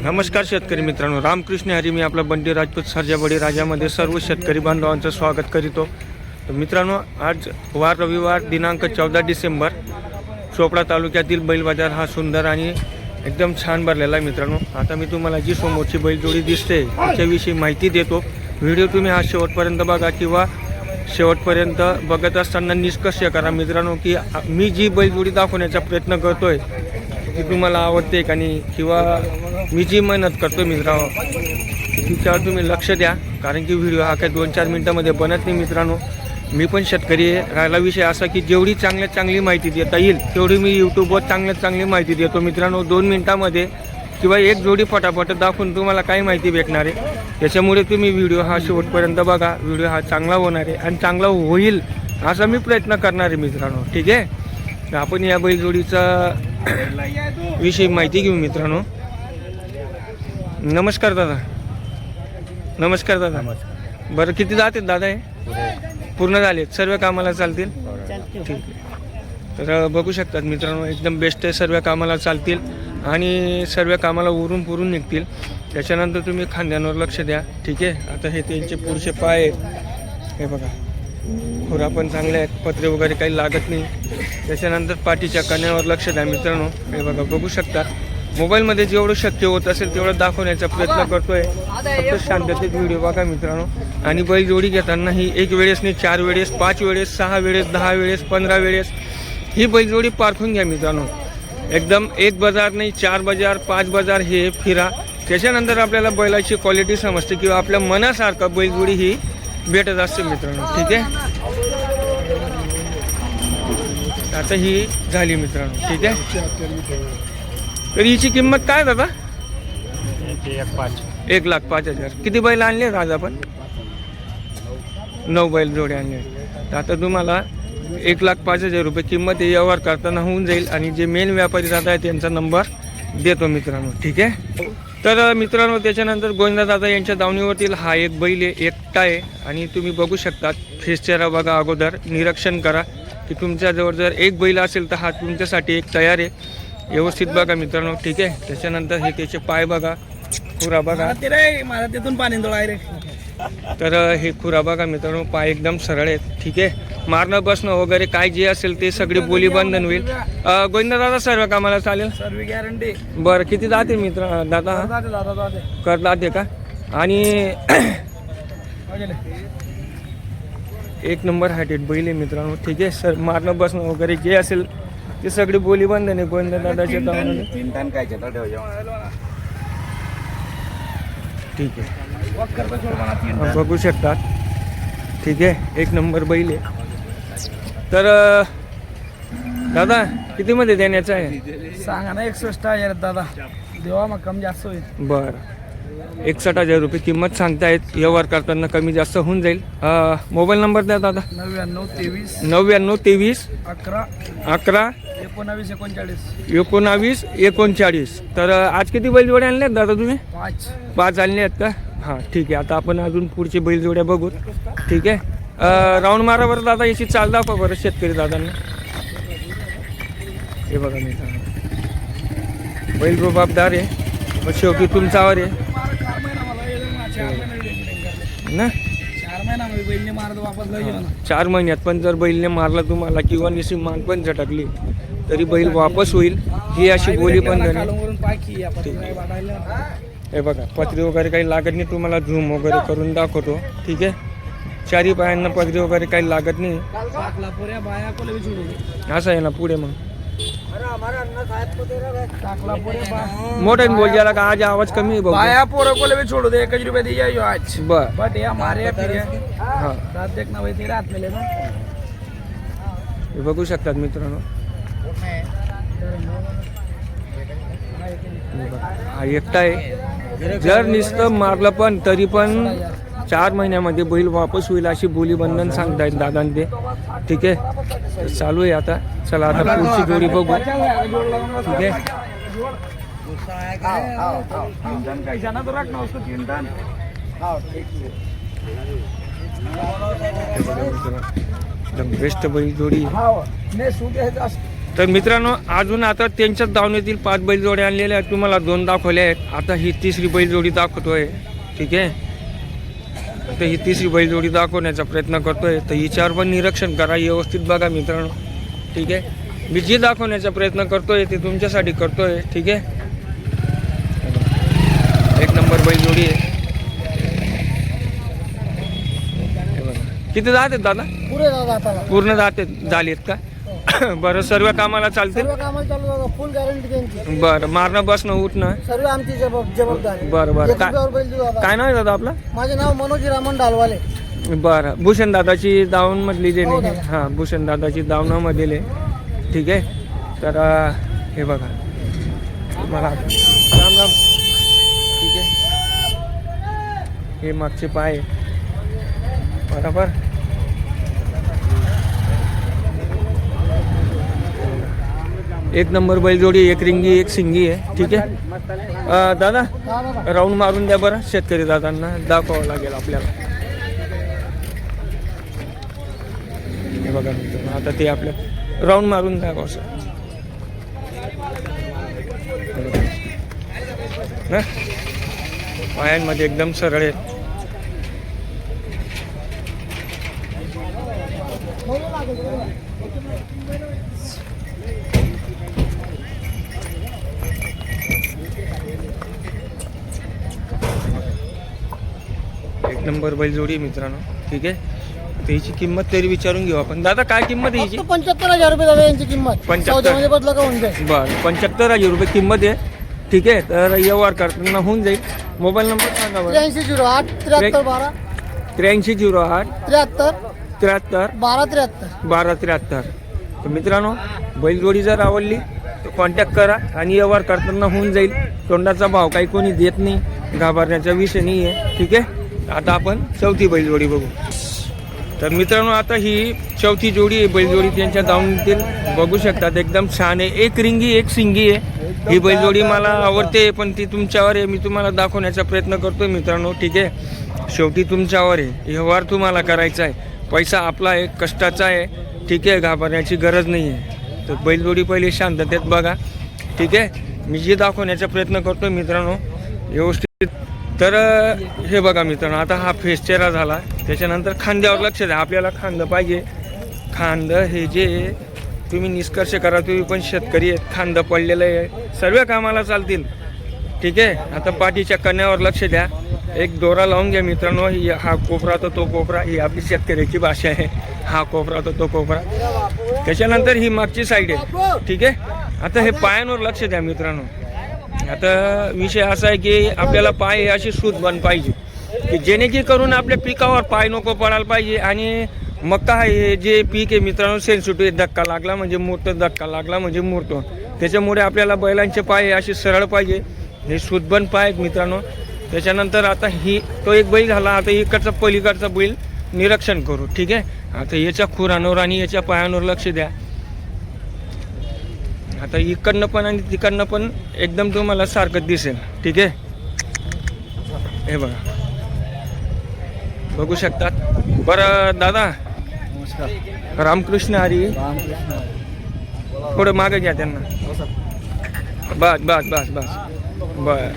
नमस्कार शेतकरी मित्रांनो, रामकृष्ण हरी. मी आपला बंटी राजपूत सर्जाबडी राजामध्ये सर्व शेतकरी बांधवांचं स्वागत करीतो. तर मित्रांनो, आज वार रविवार दिनांक 14 डिसेंबर चोपडा तालुक्यातील बैल बाजार हा सुंदर आणि एकदम छान भरलेला आहे. मित्रांनो, आता मी तुम्हाला जी समोरची बैलजोडी दिसते त्याच्याविषयी माहिती देतो. व्हिडिओ तुम्ही हा शेवटपर्यंत बघा किंवा शेवटपर्यंत बघत असताना निष्कर्ष करा मित्रांनो की मी जी बैलजोडी दाखवण्याचा प्रयत्न करतोय ती तुम्हाला आवडते का नाही, किंवा मी जी मेहनत करतो मित्रांनो तिच्यावर तुम्ही लक्ष द्या. कारण की व्हिडिओ हा काही 2-4 मिनटामध्ये बनत नाही मित्रांनो. मी पण शेतकरी आहे. राहिला विषय असा की जेवढी चांगली माहिती देता येईल तेवढी मी यूट्यूबवर चांगली माहिती देतो मित्रांनो. 2 मिनटामध्ये किंवा एक जोडी फटाफट दाखवून तुम्हाला काही माहिती भेटणार आहे. त्याच्यामुळे तुम्ही व्हिडिओ हा शेवटपर्यंत बघा. व्हिडिओ हा चांगला होणार आहे आणि चांगला होईल असा मी प्रयत्न करणार आहे मित्रांनो. ठीक आहे, तर आपण या बैलजोडीचा विषयी माहिती घेऊ मित्रांनो. नमस्कार दादा. नमस्कार दादा. बरं, किती जात आहेत दादा? हे पूर्ण झालेत, सर्व कामाला चालतील? ठीक आहे. तर बघू शकतात मित्रांनो, एकदम बेस्ट आहे. सर्व कामाला चालतील आणि सर्व कामाला उरून पुरून निघतील. त्याच्यानंतर तुम्ही खांद्यांवर लक्ष द्या. ठीक आहे, आता हे त्यांचे पुढचे पाय आहेत, हे बघा. खुरा पण चांगले आहेत, पत्रे वगैरे काही लागत नाही. त्याच्यानंतर पाठीच्या कण्यावर लक्ष द्या मित्रांनो. हे बघा, बघू शकता. मोबाईलमध्ये जेवढं शक्य होत असेल तेवढं दाखवण्याचा प्रयत्न करतोय. फक्त शांततेत व्हिडिओ बघा मित्रांनो. आणि बैलजोडी घेताना ही 1 वेळेस नाही, 4 वेळेस, 5 वेळेस, 6 वेळेस, 10 वेळेस, 15 वेळेस ही बैलजोडी पारखून घ्या मित्रांनो. एकदम 1 बाजार नाही, 4 बाजार, 5 बाजार हे फिरा. त्याच्यानंतर आपल्याला बैलाची क्वालिटी समजते किंवा आपल्या मनासारखं बैलजोडी ही भेटत असते मित्रांनो. ठीक आहे, आता ही झाली मित्रांनो. ठीक आहे, तर हिची किंमत काय दादा? 1,05,000. किती बैल आणले आज आपण? 9 बैल जोडे आणले. तर आता तुम्हाला 1,05,000 रुपये किंमत व्यवहार करताना होऊन जाईल. आणि जे मेन व्यापारी दादा आहे त्यांचा नंबर देतो मित्रांनो. ठीक आहे, तर मित्रांनो त्याच्यानंतर गोविंदा दादा यांच्या दावणीवरतील हा एक बैल आहे, एकटा आहे. आणि तुम्ही बघू शकता, फेस चेहरा बघा, अगोदर निरीक्षण करा की तुमच्याजवळ जर एक बैल असेल तर हा तुमच्यासाठी एक तयार आहे. व्यवस्थित बघा मित्रांनो. ठीक आहे, त्याच्यानंतर हे त्याचे पाय बघा, खुरा बघा. मला तिथून पाणी डोळा रे. तर हे खुरा बघा मित्रांनो, पाय एकदम सरळ आहेत. ठीक आहे, मारणं बसणं वगैरे काय जे असेल ते सगळे बोली बंधन होईल. गोविंदा दादा सर्व कामाला चालेल? सर्व गॅरंटी. बरं, किती जाते मित्र दादा? कर जाते का? आणि 1 नंबर हायटेड बैल आहे मित्रांनो. ठीक आहे सर, मारणं बसणं वगैरे जे असेल ते सगळे बोली बंधन आहे गोविंदा दादाच्या दावणीला. 3 टन काय? ठीक आहे, बघू शकतात. ठीक आहे, 1 नंबर बैल आहे. तर दादा कितीमध्ये देण्याचं आहे? सांगा ना. 61,000 दादा. देवा मग कमी जास्त होईल. बरं, 61,000 रुपये किंमत सांगतायत. व्यवहार करताना कमी जास्त होऊन जाईल. मोबाईल नंबर द्या दादा. 99 23 11 19 39. तर आज किती बैलजोड्या आणल्यात दादा तुम्ही? 5 आणले आहेत का? हां, ठीक आहे. आता आपण अजून पुढचे बैलजोड्या बघू. ठीक आहे, राऊंड मारा बरं दादा. याची चाल दाखवा बरं शेतकरी दादांना. हे बघा मित्रांनो, बैल रुबाबदार आहे, मग शेवटी तुमच्यावर आहे ना. 4 महिन्यात पण जर बैलने मारला तुम्हाला किंवा निशी मान पण झटकली तरी बैल वापस होईल. ही अशी बोली पण झाली. हे बघा, पत्री वगैरे काही लागत नाही. तुम्हाला झूम वगैरे करून दाखवतो. ठीक आहे, 4ही पायांना पत्री वगैरे काही लागत नाही. असं आहे ना पुढे. मग मोठा बोल गेला का? आज आवाज कमी आहे. बाया पोरं कोले भी छोड़ दे. 1 रुपये दिया यो आज. बरं, बट ये हमारे फिर हां, रात देखना भाई तेरे हाथ में लेना. हे बघू शकतात मित्रांनो. हा एकटा आहे. जर नुसतं मारलं पण तरी पण 4 महिन्यामध्ये बैल वापस होईल अशी बोली बंधन सांगतायत दादांनी ते. ठीक आहे, चालू आहे आता. चला आता पुढची जोडी बघू. ठीक आहे, एकदम बेस्ट बैल जोडी. तर मित्रांनो अजून आता त्यांच्याच दावणीतील 5 बैलजोड्या आणलेल्या आहेत, तुम्हाला 2 दाखवल्या आहेत. आता ही 3री बैलजोडी दाखवतोय. ठीक आहे, आता ही 3री बैलजोडी दाखवण्याचा प्रयत्न करतोय. तर हिच्यावर पण निरीक्षण करा, व्यवस्थित बघा मित्रांनो. ठीक आहे, मी जे दाखवण्याचा प्रयत्न करतोय ते तुमच्यासाठी करतोय. ठीक आहे, 1 नंबर बैलजोडी आहे. किती दात आहेत दादा? पुरे दादा पूर्ण दात झालेत का? बरं, सर्व कामाला चालते? सर्व कामाला चालू दादा, फुल गॅरंटी त्यांची. बरं, मारणं बसणं उठणं सर्व आमची जबाबदारी. बरं बरं. एक रुपयावर बैल देऊ दादा. काय नाव आहे दादा आपलं? माझे नाव मनोज रामन डालवाले. बरं, भूषण दादाची दावणमधली जे हो नाही, दादा. हां, भूषण दादाची दावणामधील आहे. ठीक आहे, तर हे बघा तुम्हाला राम राम. ठीक आहे, हे मागचे पाय आहे. बरोबर. एक नंबर बैलजोडी, एक रिंगी एक सिंगी आहे. ठीक आहे दादा, राऊंड मारून द्या बरं, शेतकरी दादांना दाखवावं लागेल आपल्याला. हे बघा मित्रांनो, आता ते आपल्या राऊंड मारून दाखवा सर. ना पायांमध्ये एकदम सरळ आहेत. एक नंबर बैलजोडी मित्रांनो. ठीक आहे, त्याची किंमत तरी विचारून घेऊ आपण. दादा काय किंमत आहे हिची? 75,000 रुपये दादा यांची किंमत. 75. सौद्यामध्ये बदला का होऊन जाईल. बरं, 75,000 रुपये किंमत आहे. ठीक आहे, तर व्यवहार करताना होऊन जाईल. मोबाईल नंबर सांगा बरं. 8308 7312 8308 73 73 12 73. 12 73. तर मित्रांनो, बैलजोडी जर आवडली तर कॉन्टॅक्ट करा आणि व्यवहार करताना होऊन जाईल. तोंडाचा भाव काही कोणी देत नाही, घाबरण्याचा विषय नाही आहे. ठीक आहे, आता आपण 4थी बैलजोडी बघू. तर मित्रांनो, आता ही 4थी जोडी आहे बैलजोडी, त्यांच्या दावणीतील बघू शकतात. एकदम छान आहे. एक रिंगी एक सिंगी आहे. ही बैलजोडी मला आवडते, पण ती तुमच्यावर आहे. मी तुम्हाला दाखवण्याचा प्रयत्न करतोय मित्रांनो. ठीक आहे, शेवटी तुमच्यावर आहे, व्यवहार तुम्हाला करायचा आहे. पैसा आपला आहे, कष्टाचा आहे. ठीक आहे, घाबरण्याची गरज नाही आहे. तर बैलजोडी पहिले शांततेत बघा. ठीक आहे, मी जे दाखवण्याचा प्रयत्न करतोय मित्रांनो व्यवस्थित. तर हे बघा मित्रांनो, आता हा फेस चेहरा झाला, त्याच्यानंतर खांद्यावर लक्ष द्या. आपल्याला खांदं पाहिजे. खांदं हे जे तुम्ही निष्कर्ष करा, तुम्ही पण शेतकरी आहेत, खांदं पडलेलं आहे, सर्व कामाला चालतील. ठीक आहे, आता पाठीच्या कण्यावर लक्ष द्या. एक दोरा लावून घ्या मित्रांनो. हा कोपरा तर तो कोपरा, ही आपली शेतकऱ्याची भाषा आहे. हा कोपरा तर तो कोपरा, त्याच्यानंतर ही मागची साईड आहे. ठीक आहे, आता हे पायांवर लक्ष द्या मित्रांनो. आता विषय असा आहे की आपल्याला पाय हे अशी सूतबंद पाहिजे, की जेणेकरून आपल्या पिकावर पाय नको पडायला पाहिजे. आणि मका हे जे पीक आहे मित्रांनो सेन्सिटिव्ह, धक्का लागला म्हणजे मोठं, धक्का लागला म्हणजे मोठं. त्याच्यामुळे आपल्याला बैलांचे पाय हे असे सरळ पाहिजे, हे सूतबंद पाय आहेत मित्रांनो. त्याच्यानंतर आता ही तो एक बैल झाला. आता इकडचा पलीकडचा बैल निरीक्षण करू. ठीक आहे, आता याच्या खुरांवर आणि याच्या पायांवर लक्ष द्या. आता इकडनं पण आणि तिकडनं पण एकदम तुम्हाला सारखं दिसेल. ठीक आहे, हे बघा, बघू शकतात. बरं दादा, नमस्कार. रामकृष्ण हरी. थोडं मागं घ्या त्यांना. बस बस बस बस. बर,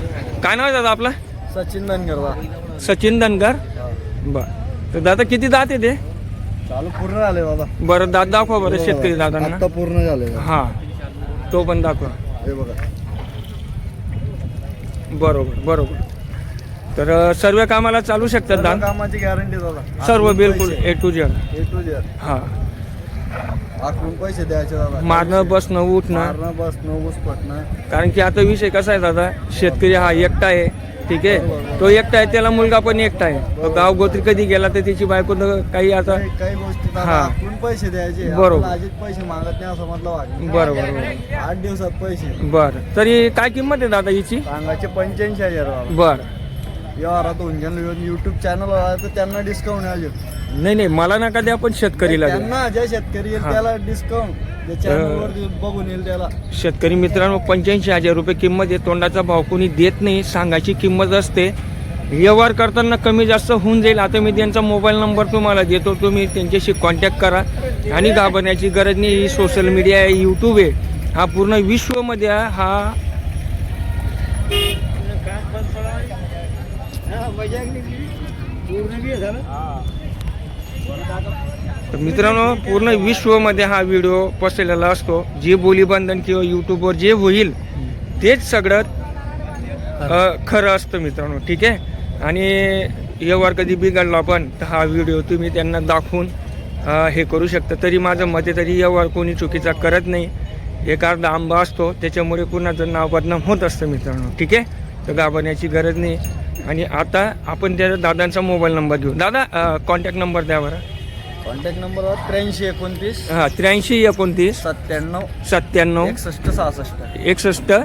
काय नाव आहे दादा आपला? सचिन धनगर. सचिन धनगर. बर, तर दादा किती दात आहे ते? चालू पूर्ण झाले दादा. बरं, दात दाखवा बरं शेतकरी दादांना. आता पूर्ण झाले. हा, तो पण दाखवा. हे बघा. बरोबर बरोबर. तर सर्व कामाला चालू शकतात दात. कामाची गॅरंटी दादा. सर्व बिलकुल A to Z. A to Z. हा, आखून पैसे द्यायचे दादा. मारणं बसणं उठणं. मारणं बसणं उसपटणं. कारण की आता विषय कसा आहे दादा, शेतकरी हा एकटा आहे. ठीक आहे, तो एकटा आहे, त्याला मुलगा पण एकटा आहे. तो गाव गोत्री कधी गेला तर त्याची बायको तर काही आता. काही गोष्टी दादा हा. आखून पैसे द्यायचे. बरोबर. आपल्याला आधीच पैसे मागत नाही असं म्हटलं वाटलं. बरोबर. 8 दिवसात पैसे. बरं, तरी काय किंमत आहे दादा हिची? सांगायचे 85,000 दादा. बरं, व्यवहारात होऊन गेलं. युट्यूब चॅनल तर त्यांना डिस्काउंट आहे. नाही नाही, मला नका द्या, पण शेतकरीला द्या. त्यांना जे शेतकरी येईल हा. त्याला डिस्काउंट. जे चॅनलवर बघून येईल त्याला. शेतकरी मित्रांनो 85,000 रुपये किंमत आहे. तोंडाचा भाव कोणी देत नाही, सांगायची किंमत असते. व्यवहार करताना कमी जास्त होऊन जाईल. आता मी त्यांचा मोबाईल नंबर तुम्हाला देतो, तुम्ही त्यांच्याशी कॉन्टॅक्ट करा आणि घाबरण्याची गरज नाही. ही सोशल मीडिया आहे, यूट्यूब आहे, हा पूर्ण विश्वमध्ये हा तर मित्रांनो पूर्ण विश्वमध्ये हा व्हिडिओ पसरलेला असतो. जे बोलीबंधन किंवा यूट्यूबवर जे होईल तेच सगळं खरं असतं मित्रांनो. ठीक आहे. आणि व्यवहार कधी बिघडला पण तर हा व्हिडिओ तुम्ही त्यांना दाखवून हे करू शकता. तरी माझं मते तरी व्यवहार कोणी चुकीचा करत नाही. एक अर्धा आंबा असतो त्याच्यामुळे कुणाचं नाव बदनाम होत असतं मित्रांनो. ठीक आहे. तर घाबरण्याची गरज नाही. आणि आता आपण त्या दादांचा मोबाईल नंबर घेऊ. दादा कॉन्टॅक्ट नंबर द्या बरं. कॉन्टॅक्ट नंबर 8329 हां 8329 97 97 61 66 61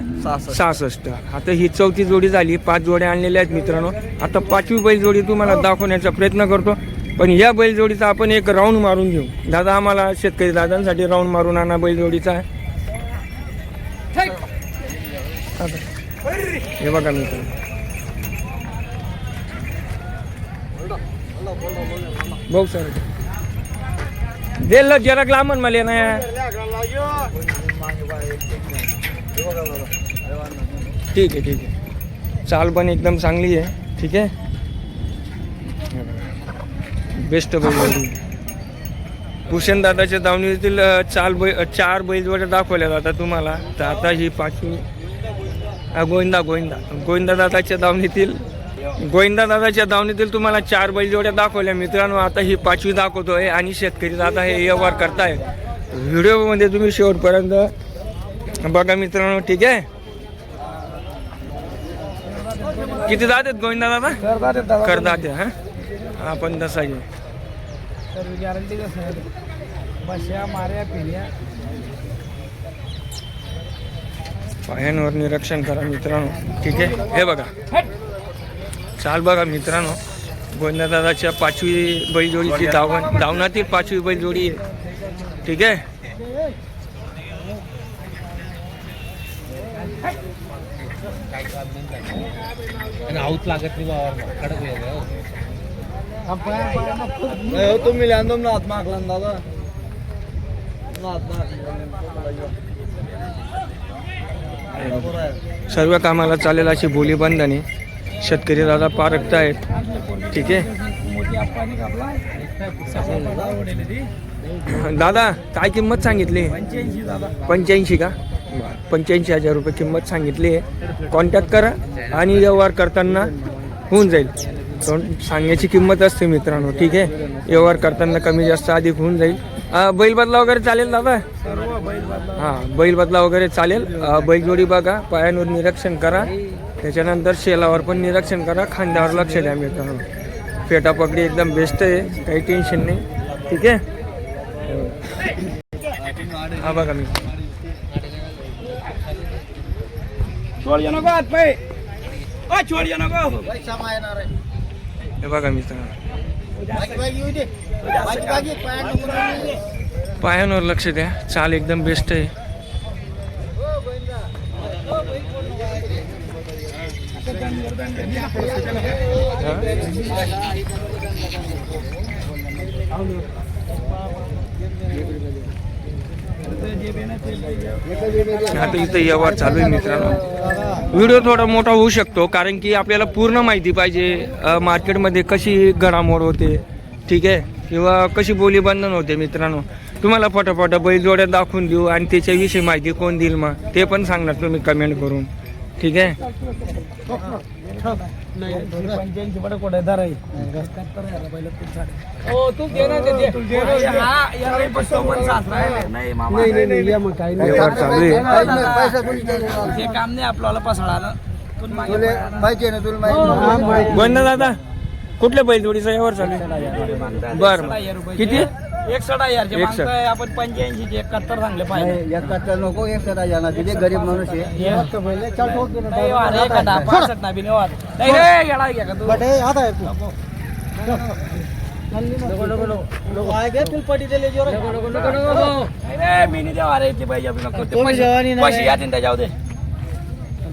66. आता ही चौथी जोडी झाली. 5 जोड्या आणलेल्या आहेत मित्रांनो. आता 5वी बैल जोडी तुम्हाला दाखवण्याचा प्रयत्न करतो. पण या बैल जोडीचा आपण एक राऊंड मारून घेऊ. दादा आम्हाला शेतकरी दादांसाठी राऊंड मारून आणा बैल जोडीचा. हे बघा मित्रांनो, भाऊ सर दिल जरा लांबन मला ना. ठीक आहे ठीक आहे. चाल पण एकदम चांगली आहे. ठीक आहे. बेस्ट बैल भूषण दादाच्या दावणीतील चार बैलजोड्या दाखवल्या जातात तुम्हाला. तर आता ही 5वी गोविंदा दादाच्या दावणीतील तुम्हाला 4 बैलजोड्या दाखवल्या मित्रांनो. आता ही 5वी दाखवतोय आणि शेतकरी दादा हे व्यवहार करताय. व्हिडिओमध्ये तुम्ही शेवटपर्यंत बघा मित्रांनो. ठीक आहे. किती दात आहेत गोविंदा दादा? करदात हा. आपण तसा घे गॅरंटी बश्या मार्या पिल्या पायांवर निरीक्षण करा मित्रांनो. ठीक आहे. हे बघा चाल बघा मित्रांनो. गोविंदा दादाच्या 5वी बैलजोडीची धावनातील 5वी बैलजोडी आहे. ठीक आहे. आऊत लागत नाही कडक नाही तुम्ही लिहान ना हात मागला दादा. सर्व कामाला चालेल अशी बोली बंधने शेतकरी दादा पारखत आहेत. ठीक आहे. दादा काय किंमत सांगितली? 85 का? 85,000 रुपये किंमत सांगितली आहे. कॉन्टॅक्ट करा आणि व्यवहार करताना होऊन जाईल. सांगण्याची किंमत असते मित्रांनो. ठीक आहे. व्यवहार करताना कमी जास्त अधिक होऊन जाईल. बैल बदला वगैरे चालेल दादा? हां बैल बदला वगैरे चालेल. बैलजोडी बघा, पायांवर निरीक्षण करा, त्याच्यानंतर शेलावर पण निरीक्षण करा, खांद्यावर लक्ष द्या मित्रांनो. फेटा पगडी एकदम बेस्ट आहे, काही टेन्शन नाही. ठीक आहे. हा बघा मी हे बघा मित्रांनो पायांवर लक्ष द्या. चाल एकदम बेस्ट आहे. आता इथं व्यवहार चालू आहे मित्रांनो. व्हिडिओ थोडा मोठा होऊ शकतो कारण की आपल्याला पूर्ण माहिती पाहिजे मार्केटमध्ये कशी घडामोड होते. ठीक आहे. किंवा कशी बोली बंधन होते मित्रांनो. तुम्हाला फटाफट बैलजोड्या दाखवून देऊ आणि त्याच्याविषयी माहिती कोण देईल मग ते पण सांगणार तुम्ही कमेंट करून. ठीक आहे. गोविंदा दादा कुठल्या बैलजोडीचा व्यवहार चालू आहे? बरं किती? 61,000 आपण 85 71 सांगले पाहिजे. 71 नको 61,000 तिथे गरीब माणूस आहे.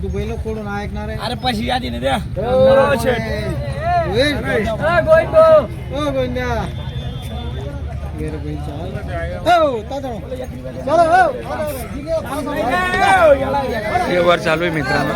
तू बैल कोडून ऐकणार आहे. अरे पैसे यादी नाही द्या गोविंद्या व्यवहार चालू आहे मित्रांनो.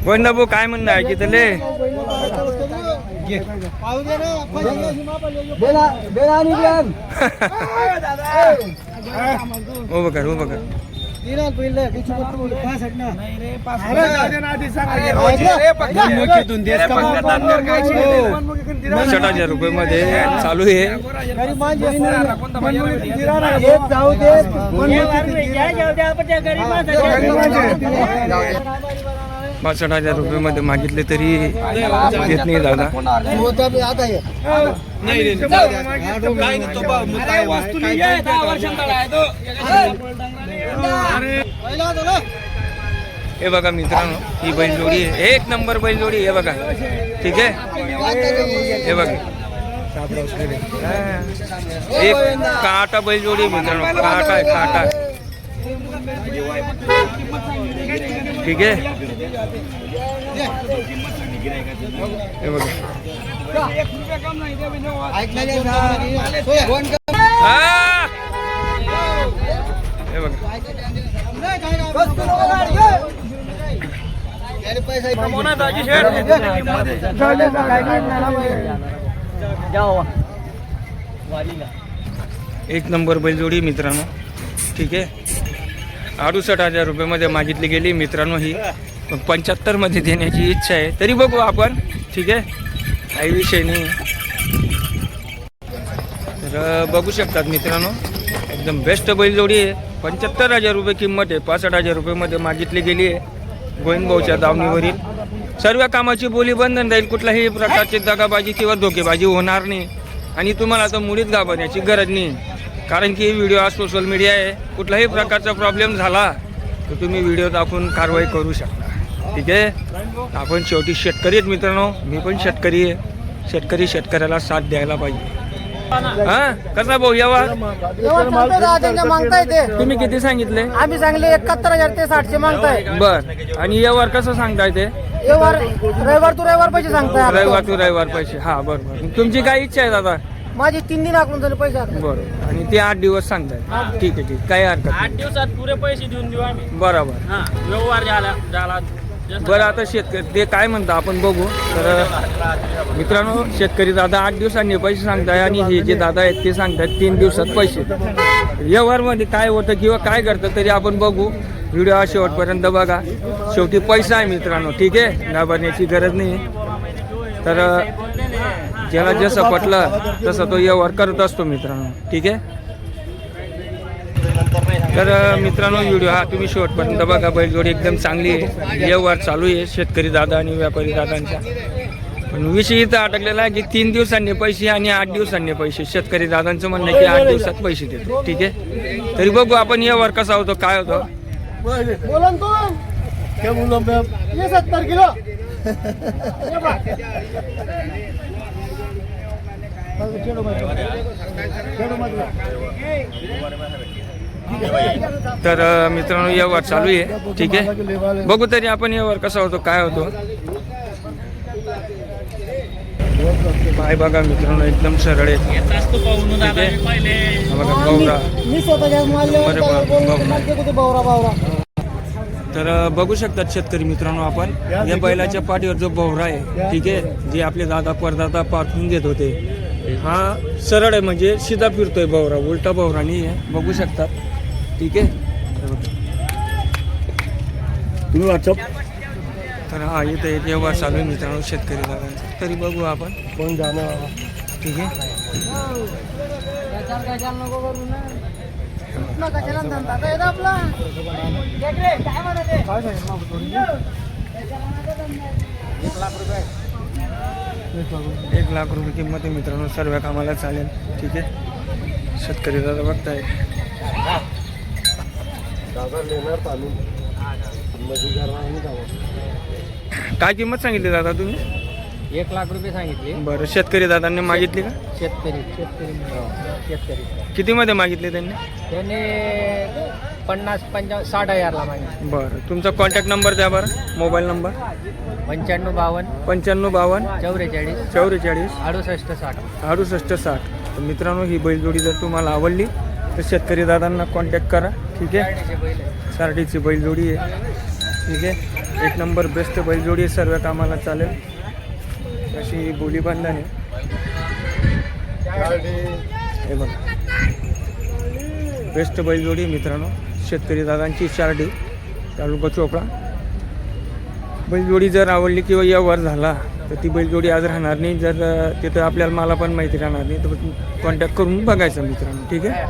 गोविंदा भाऊ काय म्हणणं आहे की त्याले उभं कर उभं कर. ₹60,000 मध्ये चालू आहे. 65,000 मध्ये मागितले तरी देत नाही दादा. हे बघा मित्रांनो ही बैलजोडी आहे. एक नंबर बैलजोडी हे बघा. ठीक आहे हे बघा एक काटा बैलजोडी मित्रांनो. काटा आहे काटा. ठीक आहे हे बघा. हे बघा एक नंबर बैलजोडी मित्रांनो. ठीक आहे 68,000 मध्ये मागितली गेली मित्रांनो ही. 75 मध्ये देण्याची इच्छा आहे तरी बघू आपण. ठीक आहे काही विषय नाही. तर बघू शकतात मित्रांनो एकदम बेस्ट बैलजोडी आहे. 75,000 किंमत आहे. 65,000 मध्ये मागितली गेली आहे. गोविंद भाऊच्या दावणीवरील सर्व कामाची बोली बंधन राहील. कुठल्याही प्रकारची दगाबाजी किंवा धोकेबाजी होणार नाही. आणि तुम्हाला आता मुळीच घाबरण्याची गरज नाही कारण की व्हिडिओ हा सोशल मीडिया आहे. कुठल्याही प्रकारचा प्रॉब्लेम झाला तर तुम्ही व्हिडिओ दाखवून कारवाई करू शकता. ठीक आहे आपण शेवटी शेतकरी आहेत मित्रांनो. मी पण शेतकरी आहे. शेतकरी शेतकऱ्याला साथ द्यायला पाहिजे. हा कसा भाऊ व्यवहार मागताय ते तुम्ही किती सांगितले? आम्ही सांगले 71,000 ते 60 मागताय. बर आणि व्यवहार कसं सांगताय ते? रविवार तू रविवार पैसे सांगताय. रविवार पैसे. हा बरोबर. तुमची काय इच्छा आहे दादा? माझी 3 दिन आकडून झाले पैसे. बरोबर आणि ते 8 दिवस सांगताय. ठीक आहे ठीक काही हरकत नाही. 8 दिवसात पुरे पैसे देऊन देऊ आम्ही. बरोबर. व्यवहार झाला बरं आता शेतकरी ते काय म्हणता आपण बघू. तर मित्रांनो शेतकरी दादा 8 दिवसांनी पैसे सांगताय आणि हे जे दादा आहेत ते सांगतात 3 दिवसात पैसे. व्यवहारमध्ये काय होतं किंवा काय करतं तरी आपण बघू. व्हिडिओ हा शेवटपर्यंत बघा. शेवटी पैसा आहे मित्रांनो. ठीक आहे घाबरण्याची गरज नाही. तर ज्याला जसं पटलं तसं तो व्यवहार करत असतो मित्रांनो. ठीक आहे तर मित्रांनो व्हिडिओ हा तुम्ही शेवटपर्यंत बघा. बैलजोडी एकदम चांगली आहे. व्यवहार चालू आहे शेतकरी दादा आणि व्यापारी दादांचा. पण विषय इथं अटकलेला आहे की 3 दिवसांनी पैसे आणि 8 दिवसांनी पैसे. शेतकरी दादांचं म्हणणं आहे की 8 दिवसात पैसे देतो. ठीक आहे तरी बघू आपण व्यवहार कसा होतो काय होतो. बोला तू क्या बोललो मैं ये 70 किलो तर मित्रांनो व्यवहार चालू आहे. ठीक आहे बघू तरी आपण व्यवहार कसा होतो काय होतो. पाय बघा मित्रांनो एकदम सरळ आहे. बघा गौरा. मी स्वतःच्या बावरा. तर बघू शकतात शेतकरी मित्रांनो आपण या बैलाच्या पाठीवर जो भोवरा आहे. ठीक आहे जे आपले दादा परदादा पाठवून देत होते हा सरळ आहे म्हणजे सीधा फिरतोय भोवरा. उलटा भोवरा नाही आहे बघू शकतात. ठीक आहे तुम्ही व्हॉट्सअप. तर हा इथं एक व्यवहार चालू आहे मित्रांनो शेतकरी दादांचा. तरी बघू आपण कोण जाणार. ठीक आहे 1,00,000 रुपये किंमत आहे मित्रांनो. सर्व कामाला चालेल. ठीक आहे. शेतकरी दादा बघताय. काय किंमत सांगितली दादा तुम्ही? 1,00,000 रुपये सांगितले. बरं, शेतकरी दादांनी मागितली का? शेतकरी कितीमध्ये मागितली त्यांनी? त्याने 50-55-60 हजारला मागितले. बरं, तुमचा कॉन्टॅक्ट नंबर द्या बरं. Mobile number 95-52 9552 44 44 68-60. 6860. तर मित्रांनो, ही बैलजोडी जर तुम्हाला आवडली तर शेतकरी दादांना कॉन्टॅक्ट करा. ठीक आहे. सारडीची बैलजोडी आहे. ठीक आहे. 1 नंबर बेस्ट बैलजोडी आहे. सर्व कामाला चालेल अशी बोली बांधण आहे. हे बघा, बेस्ट बैलजोडी आहे मित्रांनो. शेतकरी दादांची शारडी, तालुका चोपडा. बैलजोडी जर आवडली किंवा व्यवहार झाला तर ती बैलजोडी आज राहणार नाही. जर तिथं आपल्याला मला पण माहिती राहणार नाही तर कॉन्टॅक्ट करून बघायचं मित्रांनो. ठीक आहे.